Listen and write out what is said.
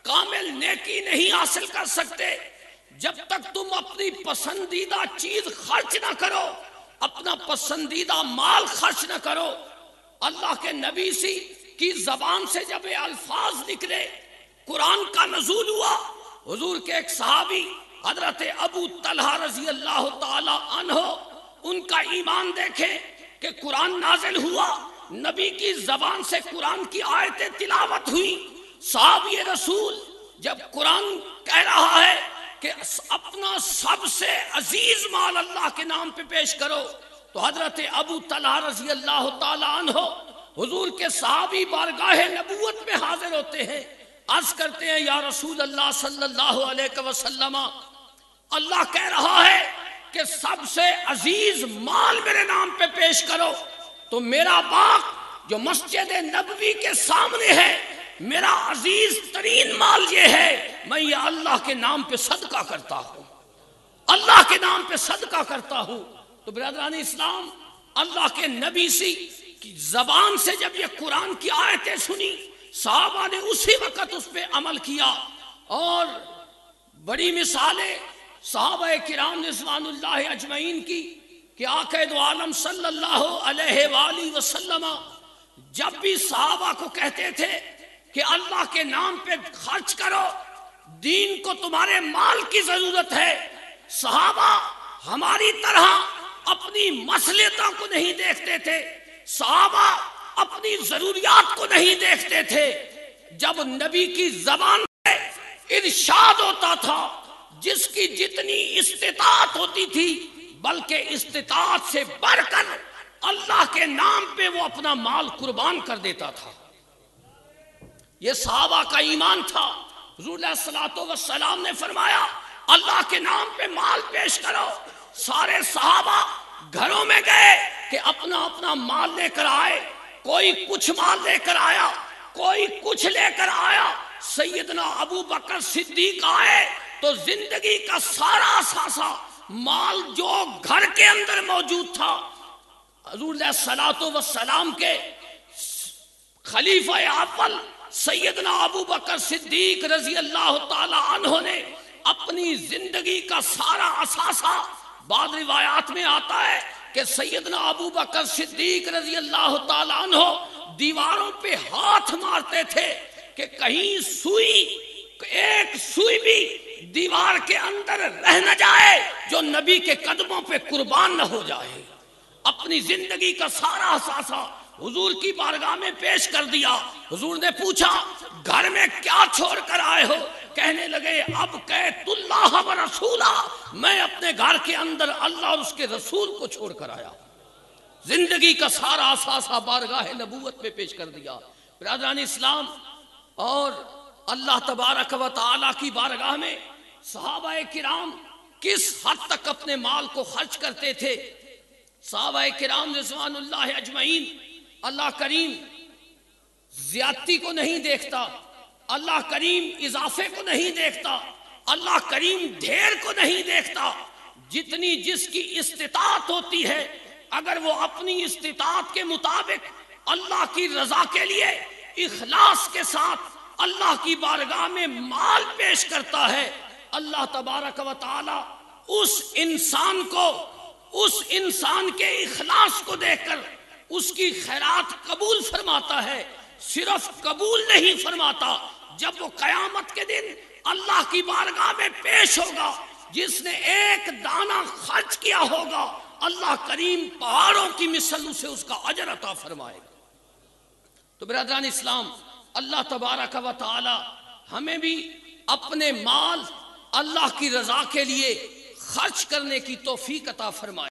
کامل نیکی نہیں حاصل کر سکتے جب تک تم اپنی پسندیدہ چیز خرچ نہ کرو، اپنا پسندیدہ مال خرچ نہ کرو۔ اللہ کے نبی کی زبان سے جب یہ الفاظ نکلے، قرآن کا نزول ہوا، حضور کے ایک صحابی حضرت ابو طلحہ رضی اللہ تعالی عنہ، ان کا ایمان دیکھیں کہ قرآن نازل ہوا، نبی کی زبان سے قرآن کی آیتیں تلاوت ہوئی۔ صحابی رسول جب قرآن کہہ رہا ہے کہ اپنا سب سے عزیز مال اللہ کے نام پہ پیش کرو، تو حضرت ابو طلحہ رضی اللہ تعالی عنہ حضور کے صحابی بارگاہ نبوت میں حاضر ہوتے ہیں، عرض کرتے ہیں یا رسول اللہ صلی اللہ علیہ وسلم، اللہ کہہ رہا ہے کہ سب سے عزیز مال میرے نام پہ پیش کرو، تو میرا باغ جو مسجد نبوی کے سامنے ہے، میرا عزیز ترین مال یہ ہے، میں یہ اللہ کے نام پہ صدقہ کرتا ہوں، اللہ کے نام پہ صدقہ کرتا ہوں۔ تو برادران اسلام، اللہ کے نبی کی زبان سے جب یہ قرآن کی آیتیں سنی، صحابہ نے اسی وقت اس پہ عمل کیا، اور بڑی مثالیں صحابہ کرام رضوان اللہ اجمعین کی کہ آقا دو عالم صلی اللہ علیہ وآلہ وسلم جب بھی صحابہ کو کہتے تھے کہ اللہ کے نام پہ خرچ کرو، دین کو تمہارے مال کی ضرورت ہے، صحابہ ہماری طرح اپنی مصلحتوں کو نہیں دیکھتے تھے، صحابہ اپنی ضروریات کو نہیں دیکھتے تھے۔ جب نبی کی زبان سے ارشاد ہوتا تھا، جس کی جتنی استطاعت ہوتی تھی، بلکہ استطاعت سے بڑھ کر اللہ کے نام پہ وہ اپنا مال قربان کر دیتا تھا۔ یہ صحابہ کا ایمان تھا۔ حضور علیہ الصلوۃ والسلام نے فرمایا اللہ کے نام پہ مال پیش کرو۔ سارے صحابہ گھروں میں گئے کہ اپنا اپنا مال لے کر آئے، کوئی کچھ مال لے کر آیا، کوئی کچھ لے کر آیا۔ سیدنا ابو بکر صدیق آئے تو زندگی کا سارا اثاثہ مال جو گھر کے اندر موجود تھا، حضور علیہ الصلوۃ والسلام کے خلیفہ اول سیدنا ابو بکر صدیق رضی اللہ تعالی عنہ نے اپنی زندگی کا سارا اثاثہ، بعض روایات میں آتا ہے کہ سیدنا ابو بکر صدیق رضی اللہ تعالی عنہ دیواروں پہ ہاتھ مارتے تھے کہ کہیں سوئی، ایک سوئی بھی دیوار کے اندر رہ نہ جائے جو نبی کے قدموں پہ قربان نہ ہو جائے۔ اپنی زندگی کا سارا اثاثہ حضور کی بارگاہ میں پیش کر دیا۔ حضور نے پوچھا گھر میں کیا چھوڑ کر آئے ہو؟ کہنے لگے اب قیت اللہ و رسولہ، میں اپنے گھر کے اندر اللہ اور اس کے رسول کو چھوڑ کر آیا۔ زندگی کا سارا اثاثہ بارگاہ نبوت میں پیش کر دیا۔ برادران اسلام، اور اللہ تبارک و تعالی کی بارگاہ میں صحابہ کرام کس حد تک اپنے مال کو خرچ کرتے تھے۔ صحابہ کرام رضوان اللہ اجمعین، اللہ کریم زیادتی کو نہیں دیکھتا، اللہ کریم اضافے کو نہیں دیکھتا، اللہ کریم ڈھیر کو نہیں دیکھتا۔ جتنی جس کی استطاعت ہوتی ہے، اگر وہ اپنی استطاعت کے مطابق اللہ کی رضا کے لیے اخلاص کے ساتھ اللہ کی بارگاہ میں مال پیش کرتا ہے، اللہ تبارک و تعالی اس انسان کے اخلاص کو دیکھ کر اس کی خیرات قبول فرماتا ہے۔ صرف قبول نہیں فرماتا، جب وہ قیامت کے دن اللہ کی بارگاہ میں پیش ہوگا، جس نے ایک دانہ خرچ کیا ہوگا، اللہ کریم پہاڑوں کی مثل اسے اس کا اجر عطا فرمائے گا۔ تو برادران اسلام، اللہ تبارک و تعالی ہمیں بھی اپنے مال اللہ کی رضا کے لیے خرچ کرنے کی توفیق عطا فرمائے۔